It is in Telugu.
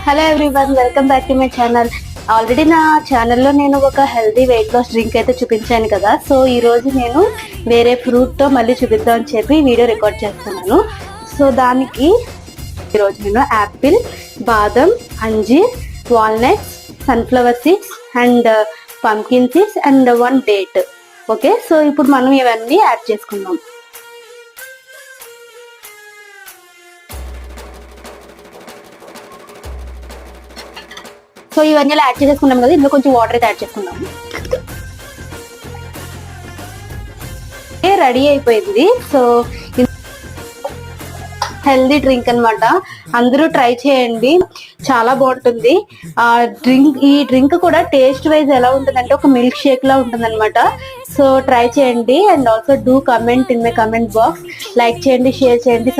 Hello everyone, welcome back to my channel. Already నా ఛానల్లో నేను ఒక హెల్దీ వెయిట్ లాస్ డ్రింక్ అయితే చూపించాను కదా. సో ఈరోజు నేను వేరే ఫ్రూట్తో మళ్ళీ చూపిద్దామని చెప్పి వీడియో రికార్డ్ చేస్తున్నాను. సో దానికి ఈరోజు నేను యాపిల్, బాదం, అంజీర్, walnuts, sunflower seeds and pumpkin seeds and 1 date. Okay, so ఇప్పుడు మనం ఇవన్నీ యాడ్ చేసుకుందాం. సో ఇవన్నీ యాడ్ చేసేసుకున్నాం కదా, ఇందులో కొంచెం వాటర్ అయితే యాడ్ చేసుకుందాం. రెడీ అయిపోయింది. సో హెల్దీ డ్రింక్ అన్నమాట. అందరూ ట్రై చేయండి, చాలా బాగుంటుంది. ఈ డ్రింక్ కూడా టేస్ట్ వైజ్ ఎలా ఉంటుందంటే ఒక మిల్క్ షేక్ లా ఉంటుంది అనమాట. సో ట్రై చేయండి and also do comment in my comment box. Like చేయండి, షేర్ చేయండి.